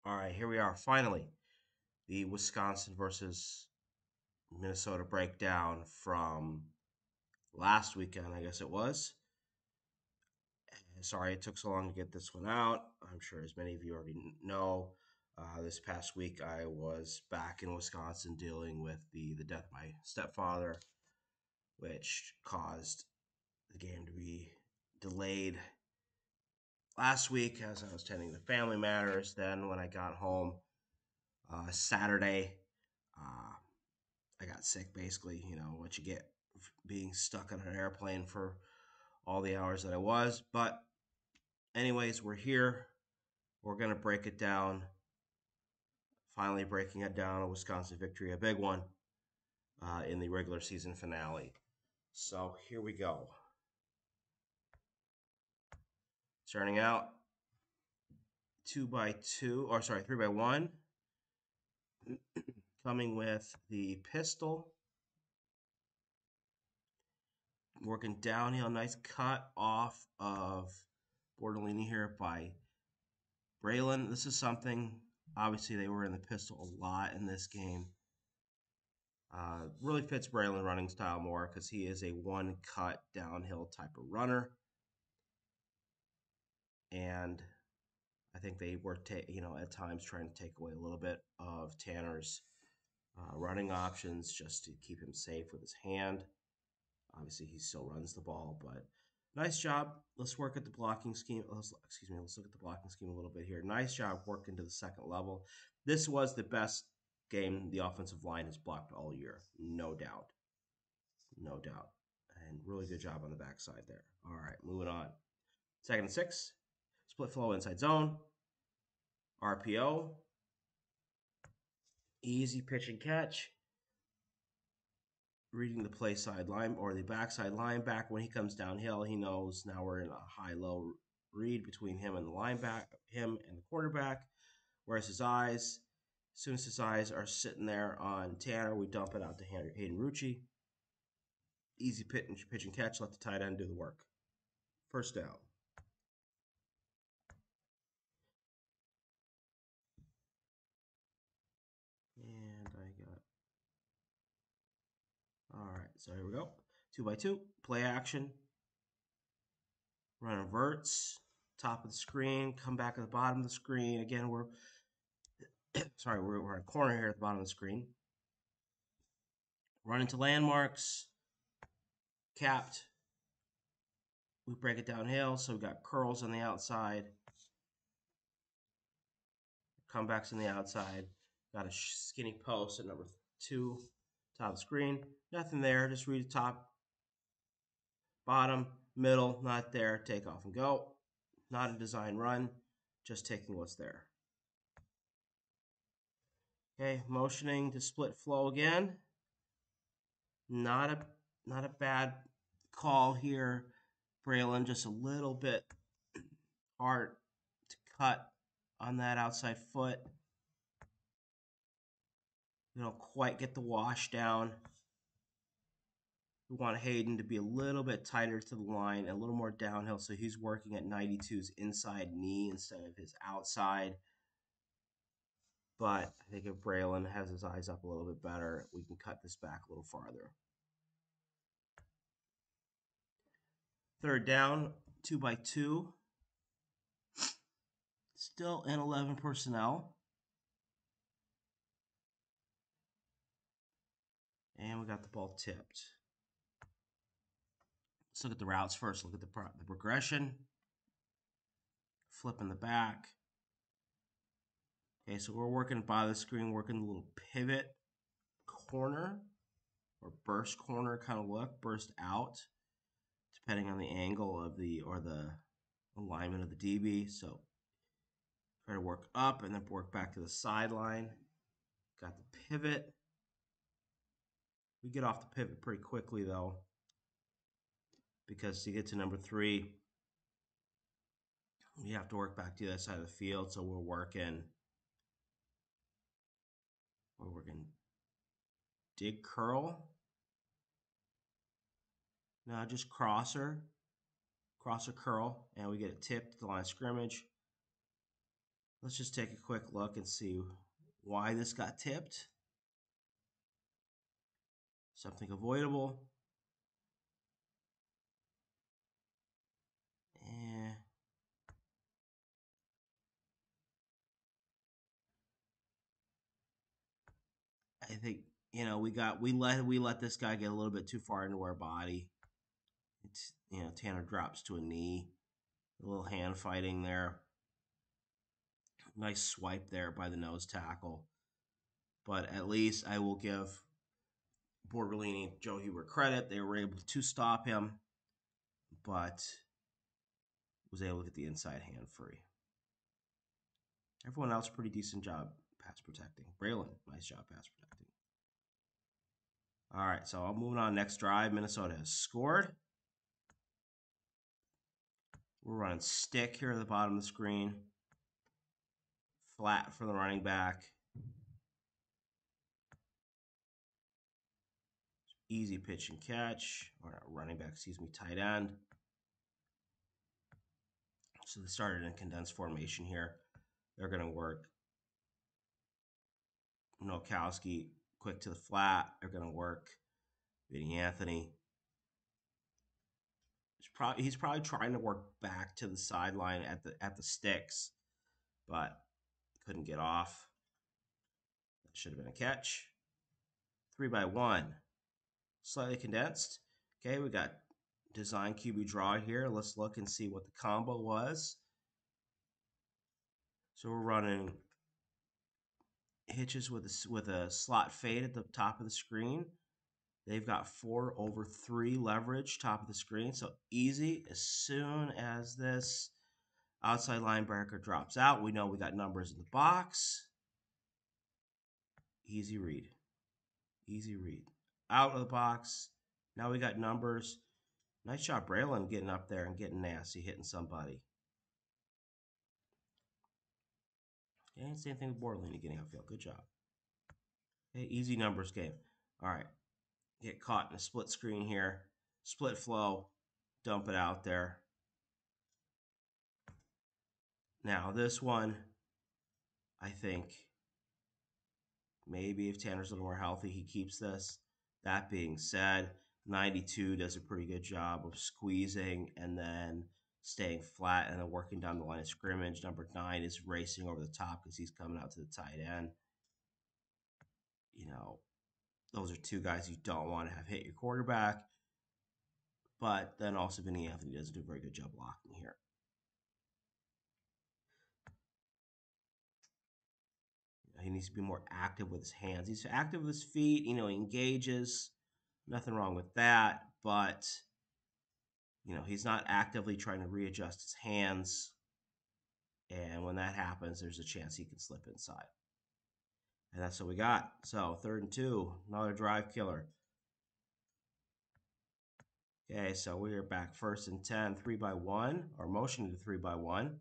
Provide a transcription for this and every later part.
All right, here we are. Finally, the Wisconsin versus Minnesota breakdown from last weekend, I guess it was. Sorry it took so long to get this one out. I'm sure as many of you already know, this past week I was back in Wisconsin dealing with the death of my stepfather, which caused the game to be delayed last week as I was tending to family matters. Then when I got home Saturday, uh, I got sick basically, what you get being stuck on an airplane for all the hours that I was. But, anyways, we're here. We're going to break it down. Finally, breaking it down a Wisconsin victory, a big one in the regular season finale. So, here we go. Starting out 3x1. Coming with the pistol. Working downhill, nice cut off of Bortolini here by Braylon. This is something, obviously, they were in the pistol a lot in this game. Really fits Braylon running style more because he is a one-cut downhill type of runner. And I think they were, at times trying to take away a little bit of Tanner's running options just to keep him safe with his hand. Obviously, he still runs the ball, but nice job. Let's work at the blocking scheme. Let's look at the blocking scheme a little bit here. Nice job working to the second level. This was the best game the offensive line has blocked all year, no doubt. No doubt. And really good job on the backside there. All right, moving on. 2nd and 6. Split flow inside zone. RPO. Easy pitch and catch. Reading the play side line or the backside linebacker when he comes downhill, he knows now we're in a high-low read between him and the quarterback. Whereas as soon as his eyes are sitting there on Tanner, we dump it out to Hayden Rucci. Easy pitch and catch. Let the tight end do the work. First down. And I got. All right, so here we go. 2x2. Play action. Run inverts. Top of the screen. Come back at the bottom of the screen. Again, we're in a corner here at the bottom of the screen. Run into landmarks. Capped. We break it downhill, so we got curls on the outside. Comebacks on the outside. Got a skinny post at number 2, top of the screen. Nothing there. Just read the top, bottom, middle, not there. Take off and go. Not a design run, just taking what's there. Okay, motioning to split flow again. Not a bad call here, Braylon. Just a little bit hard to cut on that outside foot. We don't quite get the wash down. We want Hayden to be a little bit tighter to the line, a little more downhill, so he's working at 92's inside knee instead of his outside. But I think if Braylon has his eyes up a little bit better, we can cut this back a little farther. 3rd down, 2x2. Still in 11 personnel. And we got the ball tipped. Let's look at the routes first. Look at the progression. Flipping the back. Okay, so we're working by the screen, working the little pivot corner or burst corner kind of look, burst out, depending on the angle of the alignment of the DB. So try to work up and then work back to the sideline. Got the pivot. We get off the pivot pretty quickly though, because to get to number 3, we have to work back to the other side of the field. So we're working dig curl. Now just crosser curl, and we get it tipped to the line of scrimmage. Let's just take a quick look and see why this got tipped. Something avoidable. Eh. I think we let this guy get a little bit too far into our body. It's Tanner drops to a knee. A little hand fighting there. Nice swipe there by the nose tackle. But at least I will give Borderlini, Joe Huber credit. They were able to stop him, but was able to get the inside hand free. Everyone else, pretty decent job pass protecting. Braylon, nice job pass protecting. All right, so I'm moving on. Next drive, Minnesota has scored. We're running stick here at the bottom of the screen. Flat for the running back. Easy pitch and catch. Or not running back, excuse me, tight end. So they started in condensed formation here. They're going to work Nowakowski quick to the flat. They're going to work Vinny Anthony. He's probably trying to work back to the sideline at the sticks, but couldn't get off. That should have been a catch. 3-by-1. Slightly condensed. Okay, we got design QB draw here. Let's look and see what the combo was. So we're running hitches with a slot fade at the top of the screen. They've got 4/3 leverage top of the screen, so easy. As soon as this outside linebacker drops out, we know we got numbers in the box. Easy read. Easy read. Out of the box. Now we got numbers. Nice job, Braylon, getting up there and getting nasty, hitting somebody. And same thing with Borderlini getting outfield. Good job. Okay, easy numbers game. All right. Get caught in a split screen here. Split flow. Dump it out there. Now this one, I think maybe if Tanner's a little more healthy, he keeps this. That being said, 92 does a pretty good job of squeezing and then staying flat and then working down the line of scrimmage. Number 9 is racing over the top because he's coming out to the tight end. Those are two guys you don't want to have hit your quarterback. But then also Vinny Anthony doesn't do a very good job blocking here. He needs to be more active with his hands. He's active with his feet. He engages. Nothing wrong with that. But, he's not actively trying to readjust his hands. And when that happens, there's a chance he can slip inside. And that's what we got. So 3rd and 2, another drive killer. Okay, so we're back 1st and 10, 3-by-1, or motion to 3-by-1.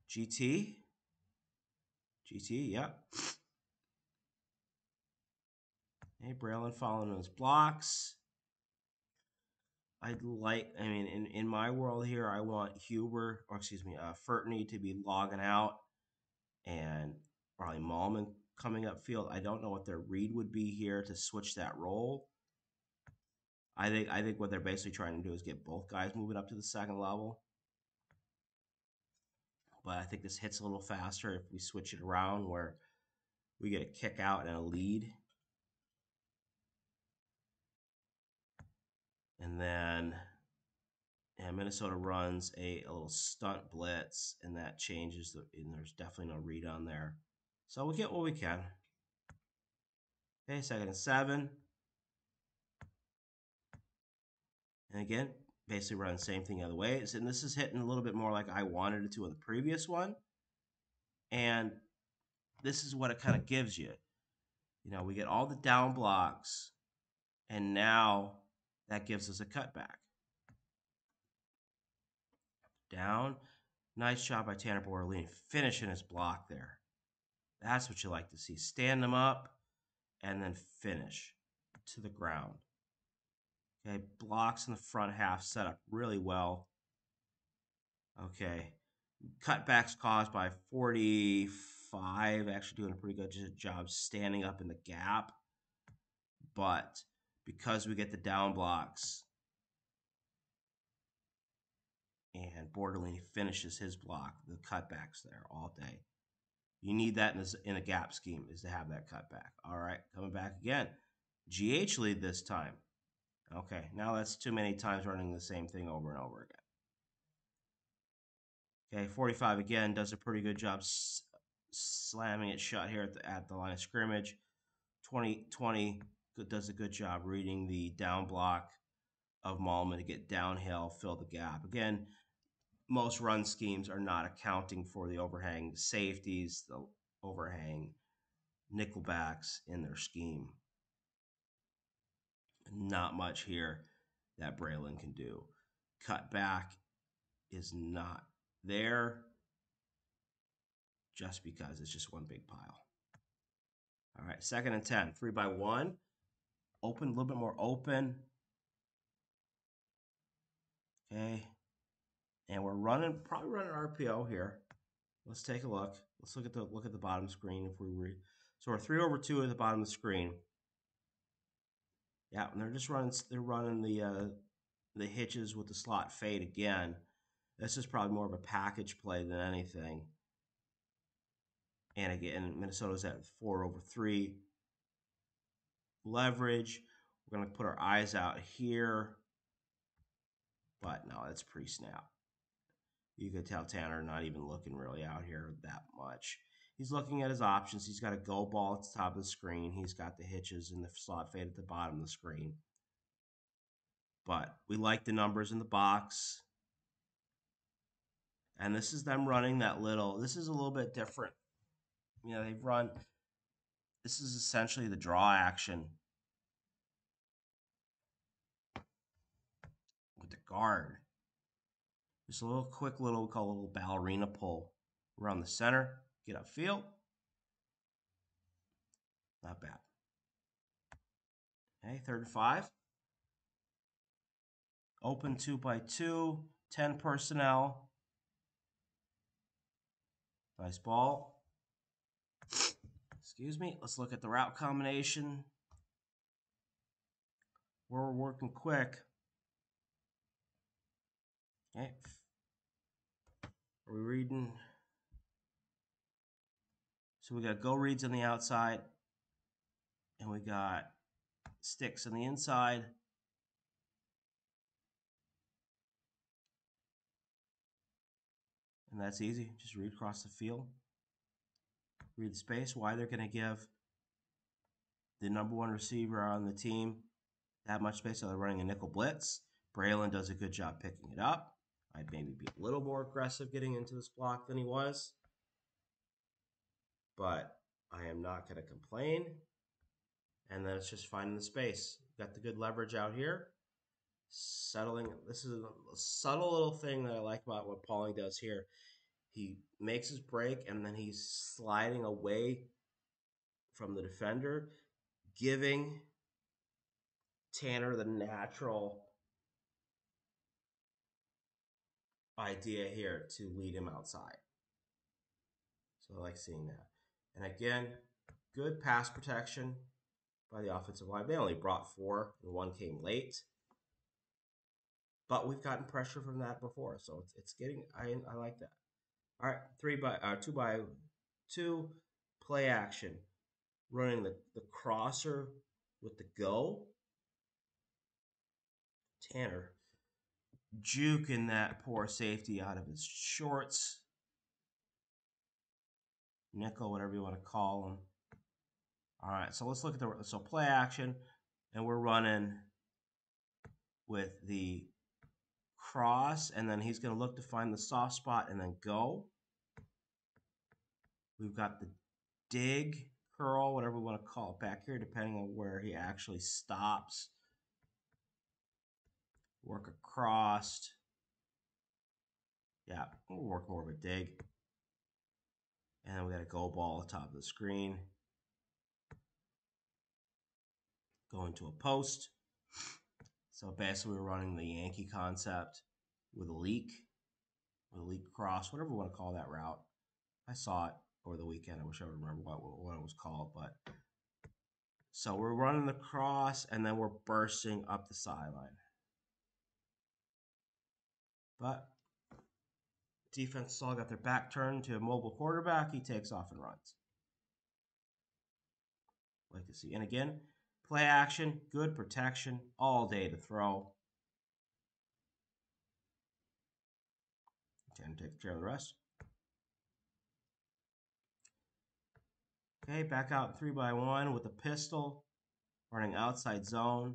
GT, yep. Hey, Braylon following those blocks. In my world here, I want Furtney to be logging out and probably Malman coming up field. I don't know what their read would be here to switch that role. I think what they're basically trying to do is get both guys moving up to the second level. But I think this hits a little faster if we switch it around where we get a kick out and a lead. And then Minnesota runs a little stunt blitz, and that changes, and there's definitely no read on there. So we get what we can. Okay, 2nd and 7. And again, basically running the same thing the other way. And this is hitting a little bit more like I wanted it to in the previous one. And this is what it kind of gives you. We get all the down blocks, and now that gives us a cutback. Down. Nice job by Tanner Borderlini finishing his block there. That's what you like to see. Stand them up and then finish to the ground. Okay, blocks in the front half set up really well. Okay, Cutbacks caused by 45, actually doing a pretty good job standing up in the gap. But because we get the down blocks and Borderline finishes his block, the cutbacks there all day. You need that in a gap scheme, is to have that cutback. All right, coming back again. GH lead this time. Okay, now that's too many times running the same thing over and over again. Okay, 45 again does a pretty good job slamming it shut here at the line of scrimmage. 20 does a good job reading the down block of Malman to get downhill, fill the gap. Again, most run schemes are not accounting for the overhang safeties, the overhang nickelbacks in their scheme. Not much here that Braylon can do. Cut back is not there just because it's just one big pile. All right, 2nd and 10, 3-by-1. Open, a little bit more open. Okay. And we're probably running RPO here. Let's take a look. Let's look at the bottom screen if we read. So we're 3/2 at the bottom of the screen. Yeah, and they're running the hitches with the slot fade again. This is probably more of a package play than anything. And again, Minnesota's at 4/3 leverage. We're going to put our eyes out here. But no, that's pre-snap. You could tell Tanner not even looking really out here that much. He's looking at his options. He's got a go ball at the top of the screen. He's got the hitches and the slot fade at the bottom of the screen. But we like the numbers in the box. And this is them running that little. This is a little bit different. You know, they've run. This is essentially the draw action with the guard. Just a little quick little, we call a little ballerina pull around the center. Get upfield. Not bad. Okay, 3rd and 5. Open 2-by-2, 10 personnel. Nice ball. Excuse me. Let's look at the route combination. We're working quick. Okay. Are we reading? So we got go reads on the outside. And we got sticks on the inside. And that's easy. Just read across the field. Read the space. Why they're going to give the #1 receiver on the team that much space. So they're running a nickel blitz. Braylon does a good job picking it up. I'd maybe be a little more aggressive getting into this block than he was. But I am not going to complain. And then it's just finding the space. Got the good leverage out here. Settling. This is a subtle little thing that I like about what Pauling does here. He makes his break, and then he's sliding away from the defender, giving Tanner the natural idea here to lead him outside. So I like seeing that. And again, good pass protection by the offensive line. They only brought 4, and 1 came late. But we've gotten pressure from that before, so it's getting. I like that. All right, 2-by-2 play action, running the crosser with the go. Tanner juking that poor safety out of his shorts. Nickel, whatever you want to call him. All right, so let's look at the play action, and we're running with the cross, and then he's going to look to find the soft spot and then go. We've got the dig, curl, whatever we want to call it back here, depending on where he actually stops. Work across. Yeah, we'll work more of a dig. And then we got a go ball at the top of the screen. Going to a post. So basically we're running the Yankee concept with a leak. elite cross, whatever we want to call that route. I saw it over the weekend. I wish I would remember what it was called. But so we're running the cross, and then we're bursting up the sideline. But defense all got their back turned to a mobile quarterback. He takes off and runs. Like to see. And again, play action, good protection, all day to throw. Can take care of the rest. Okay, back out 3-by-1 with a pistol, running outside zone.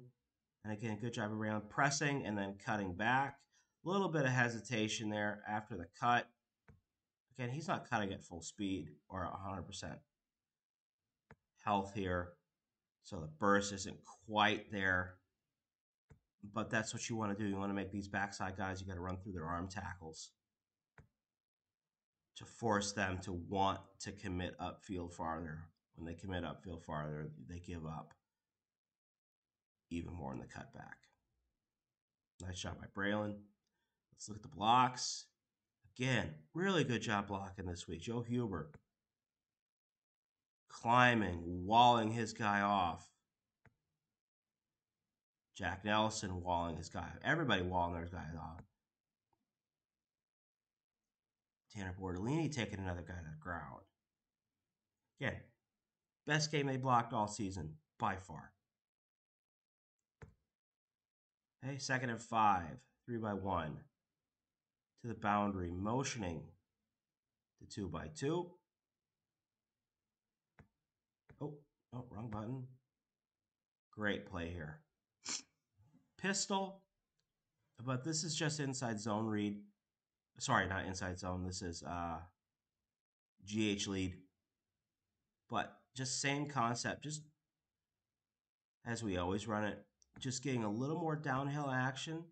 And again, good job around pressing and then cutting back. A little bit of hesitation there after the cut. Again, he's not cutting at full speed or 100% health here. So the burst isn't quite there. But that's what you want to do. You want to make these backside guys, you got to run through their arm tackles to force them to want to commit upfield farther. When they commit upfield farther, they give up even more in the cutback. Nice shot by Braylon. Let's look at the blocks. Again, really good job blocking this week. Joe Huber climbing, walling his guy off. Jack Nelson walling his guy. Everybody walling their guys off. Tanner Bordolini taking another guy to the ground. Again, best game they blocked all season by far. Okay, 2nd and 5, 3-by-1 to the boundary, motioning to 2-by-2. Oh, wrong button. Great play here. Pistol, but this is just inside zone read. Sorry, not inside zone. This is GH lead. But just same concept, just as we always run it, just getting a little more downhill action.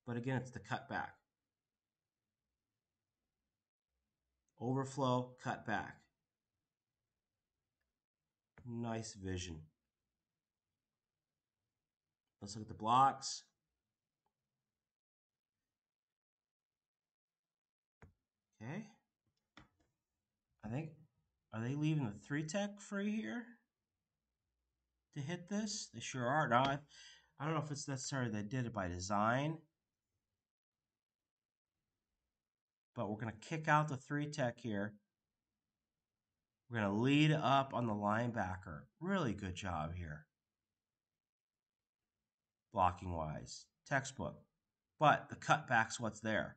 But again, it's the cutback. Overflow, cutback. Nice vision. Let's look at the blocks. Okay. Are they leaving the 3-tech free here to hit this? They sure are. Now, I don't know if it's necessary they did it by design, but we're going to kick out the 3-tech here. We're going to lead up on the linebacker. Really good job here. Blocking-wise. Textbook. But the cutback's what's there.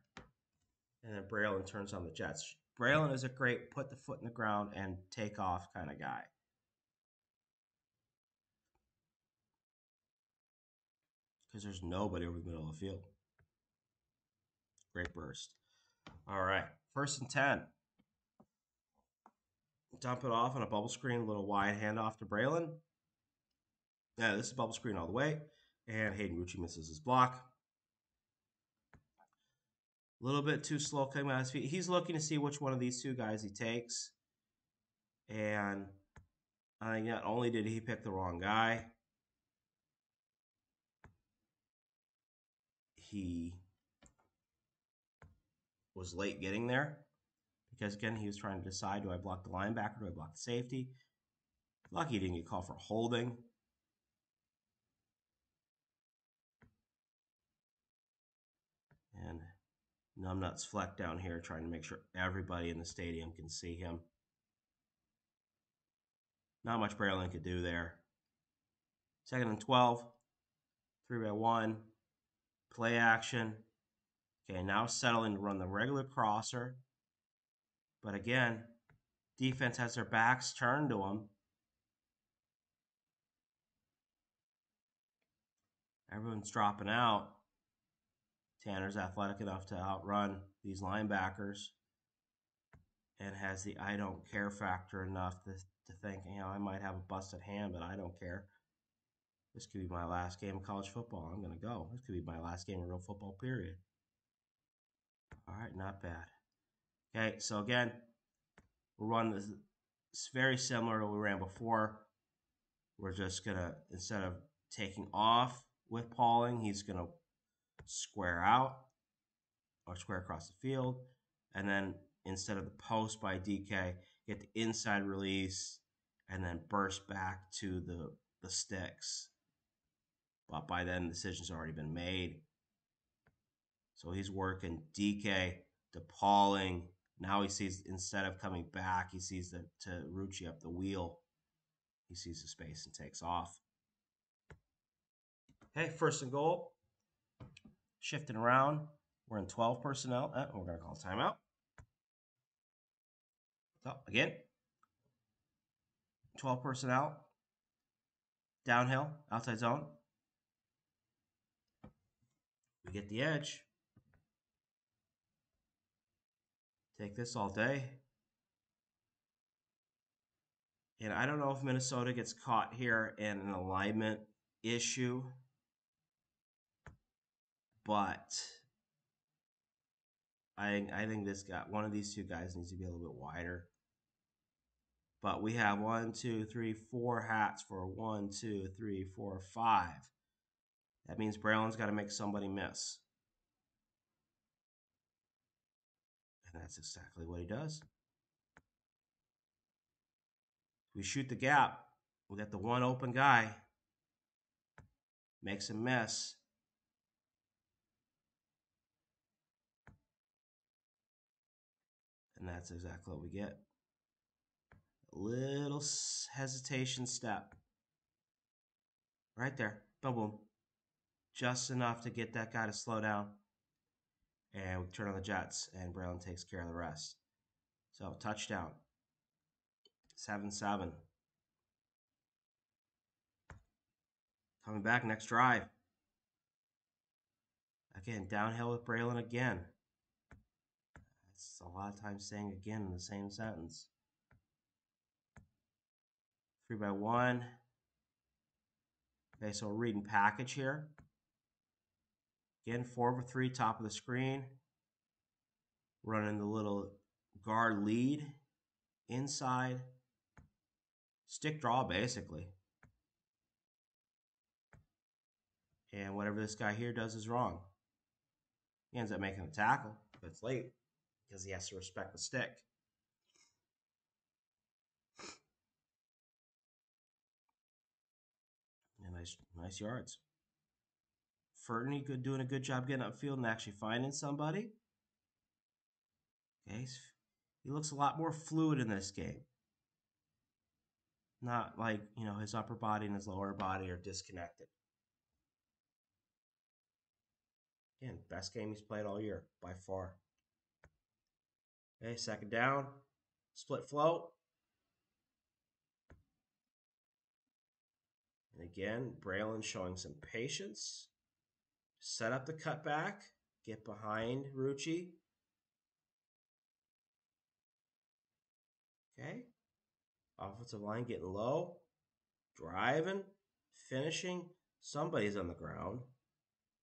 And then Braylon turns on the Jets. Braylon is a great put the foot in the ground and take off kind of guy. Because there's nobody over the middle of the field. Great burst. All right. 1st and 10. Dump it off on a bubble screen, a little wide handoff to Braylon. Yeah, this is bubble screen all the way. And Hayden Rucci misses his block. A little bit too slow coming out of his feet. He's looking to see which one of these two guys he takes. And I think not only did he pick the wrong guy, he was late getting there. Because, again, he was trying to decide, do I block the linebacker, do I block the safety? Lucky he didn't get called for holding. And Numbnuts Fleck down here trying to make sure everybody in the stadium can see him. Not much Braylon could do there. 2nd and 12. 3-by-1. Play action. Okay, now settling to run the regular crosser. But again, defense has their backs turned to him. Everyone's dropping out. Tanner's athletic enough to outrun these linebackers and has the I don't care factor enough to think, I might have a busted hand, but I don't care. This could be my last game of college football. I'm going to go. This could be my last game of real football, period. All right, not bad. Okay, so again, we'll run this. It's very similar to what we ran before. We're just going to, instead of taking off with Pauling, he's going to square out or square across the field. And then instead of the post by DK, get the inside release and then burst back to the sticks. But by then, the decision's already been made. So he's working DK to Pauling. Now he sees, instead of coming back, he sees the to Rucci up the wheel. He sees the space and takes off. Hey, first and goal. Shifting around. We're in 12 personnel. We're going to call timeout. So, again, 12 personnel. Downhill, outside zone. We get the edge. Take this all day. And I don't know if Minnesota gets caught here in an alignment issue, but I think this guy, one of these two guys, needs to be a little bit wider. But we have 1, 2, 3, 4 hats for 1, 2, 3, 4, 5. That means Braylon's got to make somebody miss. And that's exactly what he does. We shoot the gap. We got the one open guy. Makes him miss. And that's exactly what we get. A little hesitation step. Right there. Boom, boom. Just enough to get that guy to slow down. And we turn on the Jets, and Braylon takes care of the rest. So, touchdown. 7-7. Coming back next drive. Again, downhill with Braylon again. That's a lot of times saying again in the same sentence. 3-by-1. Okay, so we're reading package here. Again, 4-over-3, top of the screen. Running the little guard lead inside. Stick draw, basically. And whatever this guy here does is wrong. He ends up making a tackle, but it's late because he has to respect the stick. And nice yards. Fernie doing a good job getting upfield and actually finding somebody. Okay, he looks a lot more fluid in this game. Not like, his upper body and his lower body are disconnected. Again, best game he's played all year, by far. Okay, second down. Split float. And again, Braylon showing some patience. Set up the cutback. Get behind Rucci. Okay. Offensive line getting low. Driving. Finishing. Somebody's on the ground.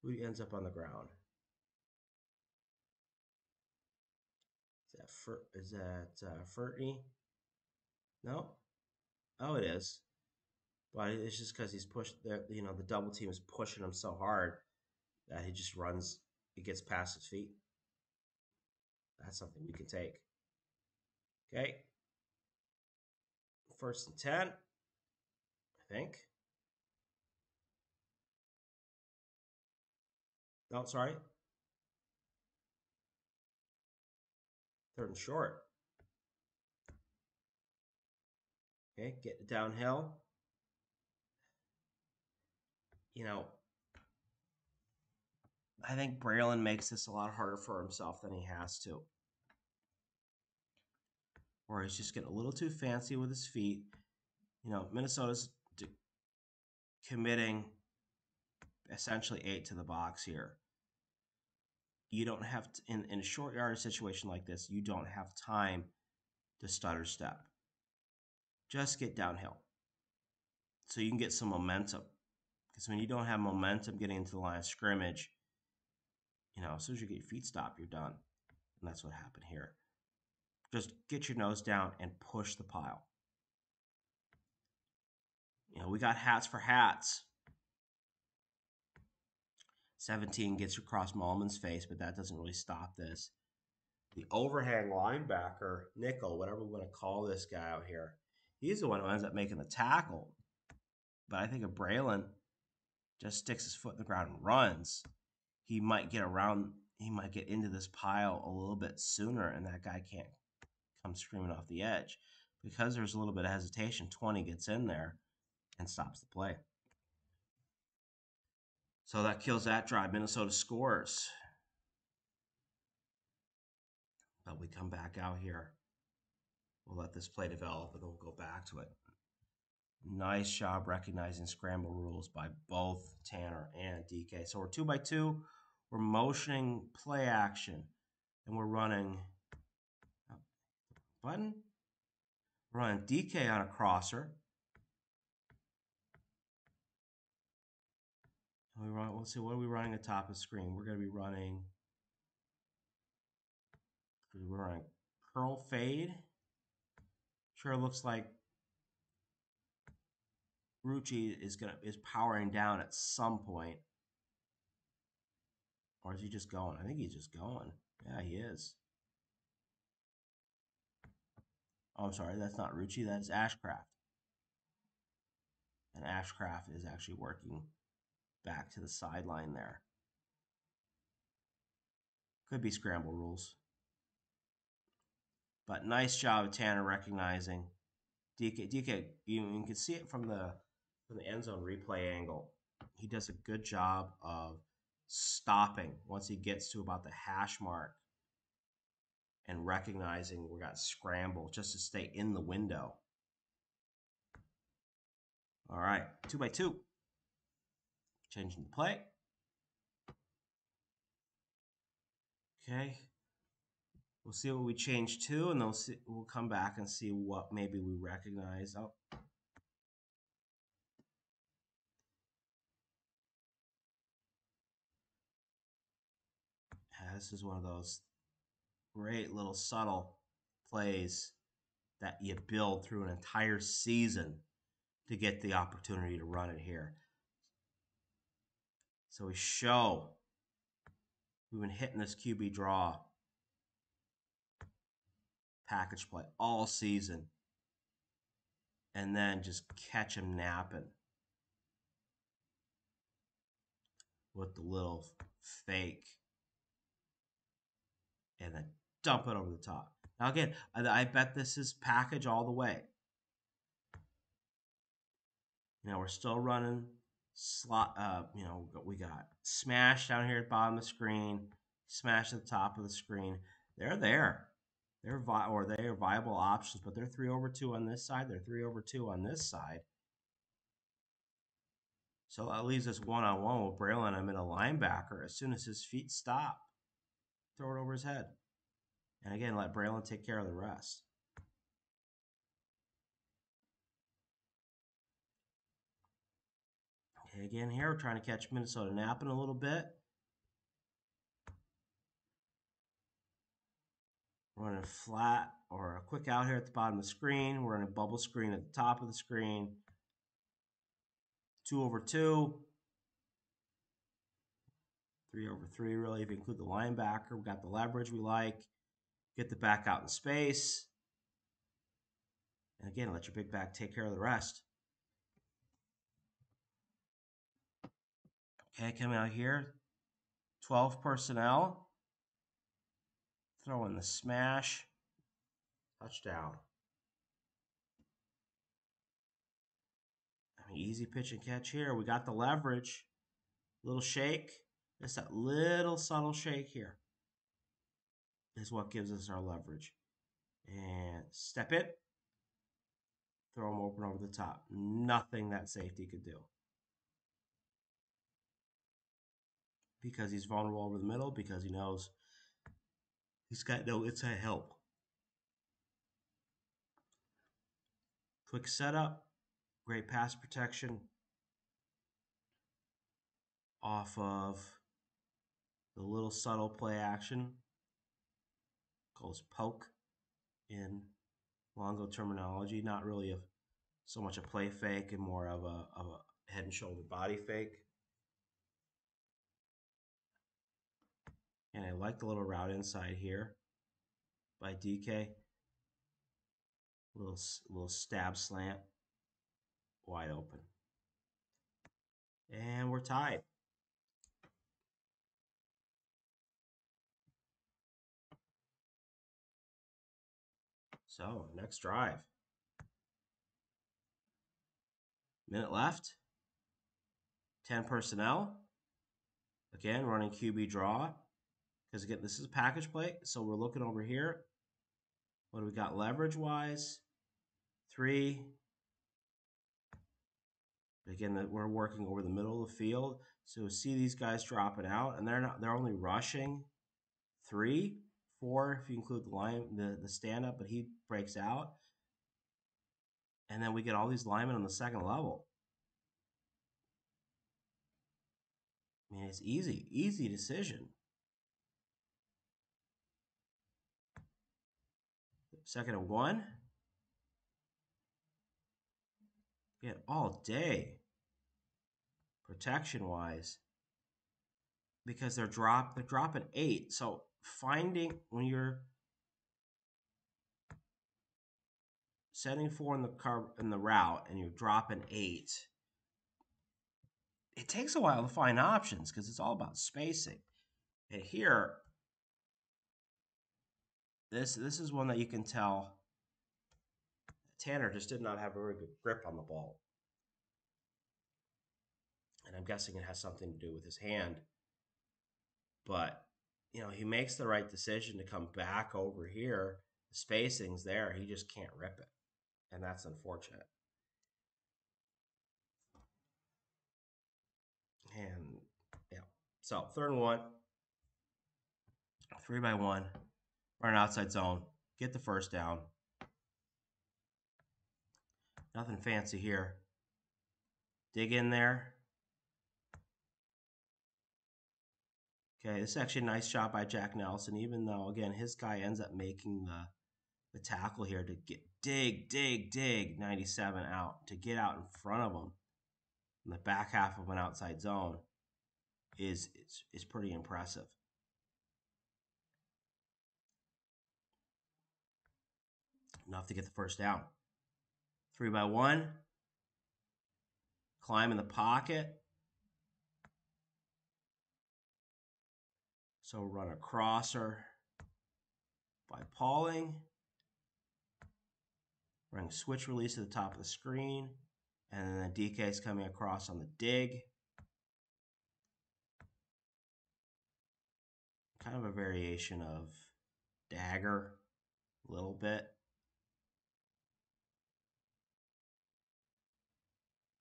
Who ends up on the ground? Is that Fertney? No? Oh, it is. But it's just because he's pushed, the double team is pushing him so hard that he just runs, it gets past his feet. That's something we can take. Okay. 1st and 10, I think. No, sorry. 3rd and short. Okay, get downhill. I think Braylon makes this a lot harder for himself than he has to. Or he's just getting a little too fancy with his feet. Minnesota's committing essentially 8 to the box here. You don't have to, in a short yardage situation like this, you don't have time to stutter step. Just get downhill so you can get some momentum. Because when you don't have momentum getting into the line of scrimmage, as soon as you get your feet stopped, you're done. And that's what happened here. Just get your nose down and push the pile. We got hats for hats. 17 gets across Malman's face, but that doesn't really stop this. The overhang linebacker, nickel, whatever we want to call this guy out here, he's the one who ends up making the tackle. But I think if Braylon just sticks his foot in the ground and runs, he might get around, he might get into this pile a little bit sooner, and that guy can't come screaming off the edge. Because there's a little bit of hesitation, 20 gets in there and stops the play. So that kills that drive. Minnesota scores. But we come back out here. We'll let this play develop, and then we'll go back to it. Nice job recognizing scramble rules by both Tanner and DK. So we're 2x2. We're motioning play action, and we're running button. We're running DK on a crosser. Let's see, what are we running at the top of the screen? We're running curl fade. Sure looks like Rucci is powering down at some point. Or is he just going? I think he's just going. Yeah, he is. Oh, I'm sorry, that's not Rucci, that's Ashcraft. And Ashcraft is actually working back to the sideline there. Could be scramble rules. But nice job of Tanner recognizing DK. You can see it from the end zone replay angle. He does a good job of stopping once he gets to about the hash mark and recognizing we got scramble just to stay in the window. All right, 2x2. Changing the play. Okay. We'll see what we change to, and we'll come back and see what maybe we recognize. Oh. Yeah, this is one of those great little subtle plays that you build through an entire season to get the opportunity to run it here. So we've been hitting this QB draw package play all season, and then just catch him napping with the little fake and then dump it over the top. Now again, I bet this is package all the way. We're still running slot. We got smash down here at the bottom of the screen, smash at the top of the screen. They're there. They're viable options, but they're 3/2 on this side. They're 3/2 on this side. So that leaves us one-on-one with Braylon. I'm in a linebacker. As soon as his feet stop, throw it over his head. And again, let Braylon take care of the rest. Okay, again here, we're trying to catch Minnesota napping a little bit. We're running flat or a quick out here at the bottom of the screen. We're running a bubble screen at the top of the screen. 2/2. 3/3, really, if you include the linebacker. We got the leverage we like. Get the back out in space. And again, let your big back take care of the rest. Okay, coming out here. 12 personnel. Throw in the smash. Touchdown. Easy pitch and catch here. We got the leverage. Little shake. Just that little subtle shake here is what gives us our leverage. And step it. Throw him open over the top. Nothing that safety could do. Because he's vulnerable over the middle, because he knows he's got no inside help. Quick setup. Great pass protection off of the little subtle play action. Calls poke in Longo terminology. Not really so much a play fake and more of a head and shoulder body fake. And I like the little route inside here by DK. Little stab slant, wide open. And we're tied. So, next drive. Minute left. 10 personnel. Again, running QB draw. Because again, this is a package play. So we're looking over here. What do we got leverage-wise? 3. Again, we're working over the middle of the field. So see these guys dropping out, and they're only rushing 3, 4 if you include the stand-up, but he breaks out. And then we get all these linemen on the second level. I mean, it's easy decision. Second and 1. Get all day protection-wise because they're dropping 8. So finding when you're setting 4 in the route and you're dropping 8, it takes a while to find options because it's all about spacing. And here, this is one that you can tell Tanner just did not have a very good grip on the ball. And I'm guessing it has something to do with his hand. But, he makes the right decision to come back over here. The spacing's there. He just can't rip it. And that's unfortunate. And, yeah. So, 3rd and 1. 3 by 1. Run outside zone. Get the first down. Nothing fancy here. Dig in there. Okay, this is actually a nice shot by Jack Nelson, even though, again, his guy ends up making the tackle here to get dig 97 out, to get out in front of him in the back half of an outside zone is pretty impressive. Enough to get the first down. 3 by 1. Climb in the pocket. So run a crosser by Pauling. Running switch release to the top of the screen. And then DK is coming across on the dig. Kind of a variation of dagger, a little bit.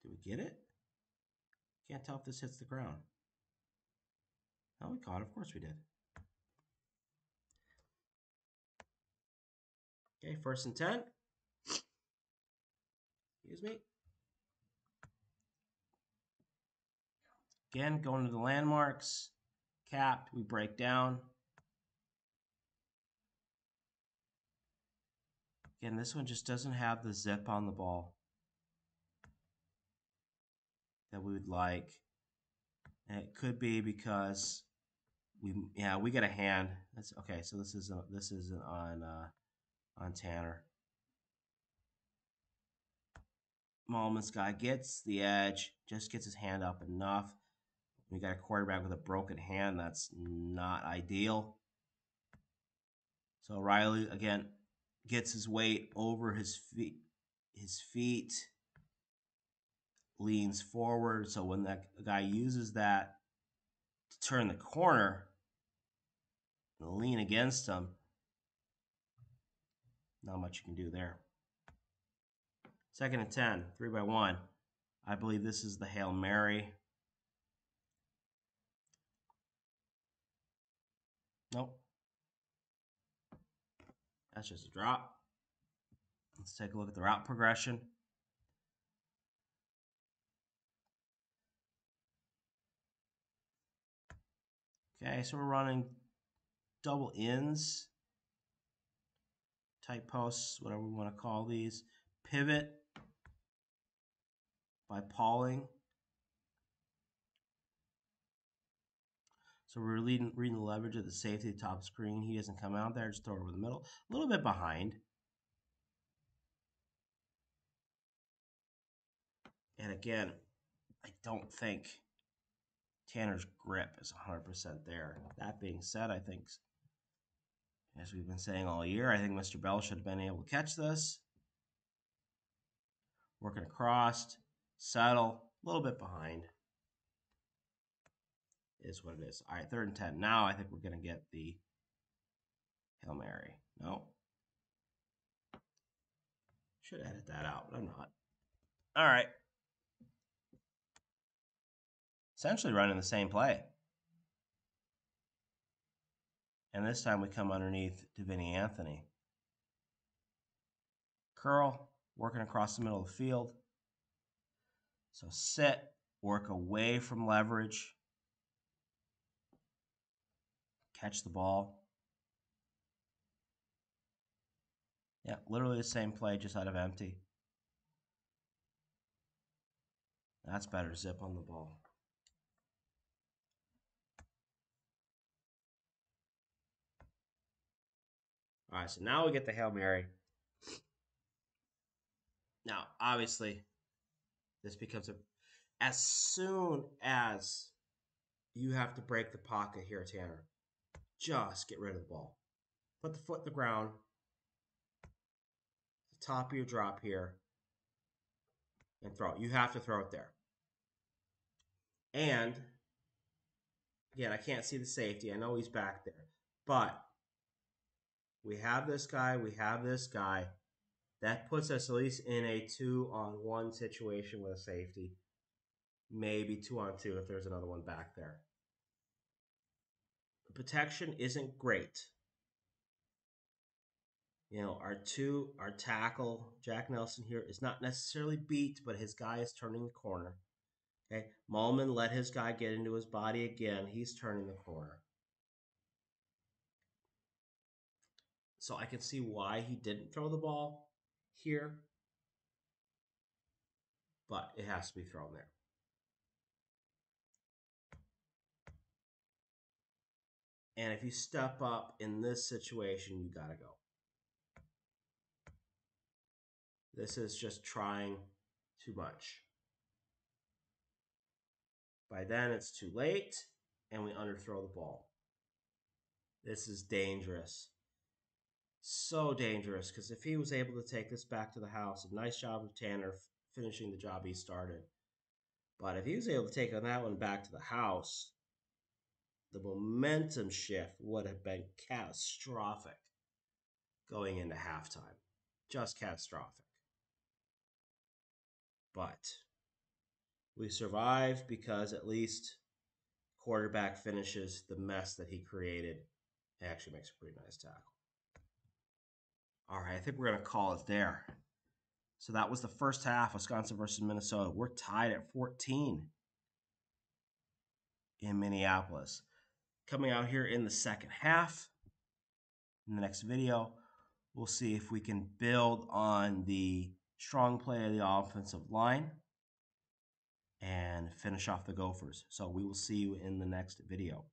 Did we get it? Can't tell if this hits the ground. Oh, we caught it. Of course we did. Okay, 1st and 10. Excuse me. Again, going to the landmarks. Capped, we break down. Again, this one just doesn't have the zip on the ball that we would like. And it could be because we got a hand. That's okay. So this isn't on Tanner. Malman's guy gets the edge, just gets his hand up enough. We got a quarterback with a broken hand. That's not ideal. So Riley again gets his weight over his feet, leans forward. So when that guy uses that to turn the corner and lean against him, not much you can do there. 2nd and 10, 3 by 1. I believe this is the Hail Mary. Nope. That's just a drop. Let's take a look at the route progression. Okay, so we're running double ins, tight posts, whatever we want to call these. Pivot by Pauling. So we're reading the leverage of the safety top screen. He doesn't come out there. Just throw it over the middle. A little bit behind. And again, I don't think Tanner's grip is 100% there. That being said, I think, as we've been saying all year, I think Mr. Bell should have been able to catch this. Working across, settle, a little bit behind. Is what it is. All right, 3rd and 10. Now I think we're going to get the Hail Mary. No. Should edit that out, but I'm not. All right. Essentially running the same play. And this time we come underneath to Vinny Anthony. Curl, working across the middle of the field. So sit, work away from leverage. Catch the ball. Yeah, literally the same play, just out of empty. That's better. Zip on the ball. All right, so now we get the Hail Mary. Now, obviously, this becomes as soon as you have to break the pocket here, Tanner, just get rid of the ball. Put the foot in the ground, the top of your drop here, and throw it. You have to throw it there. And, again, I can't see the safety. I know he's back there. But we have this guy. We have this guy. That puts us at least in a 2-on-1 situation with a safety. Maybe 2-on-2 if there's another one back there. The protection isn't great. You know, our tackle, Jack Nelson here, is not necessarily beat, but his guy is turning the corner. Okay, Malman let his guy get into his body again. He's turning the corner. So I can see why he didn't throw the ball here, but it has to be thrown there. And if you step up in this situation, you got to go. This is just trying too much. By then, it's too late, and we underthrow the ball. This is dangerous. So dangerous, because if he was able to take this back to the house, a nice job of Tanner finishing the job he started. But if he was able to take on that one back to the house, the momentum shift would have been catastrophic going into halftime. Just catastrophic. But we survive because at least quarterback finishes the mess that he created. He actually makes a pretty nice tackle. All right, I think we're going to call it there. So that was the first half, Wisconsin versus Minnesota. We're tied at 14 in Minneapolis. Coming out here in the second half, in the next video, we'll see if we can build on the strong play of the offensive line and finish off the Gophers. So we will see you in the next video.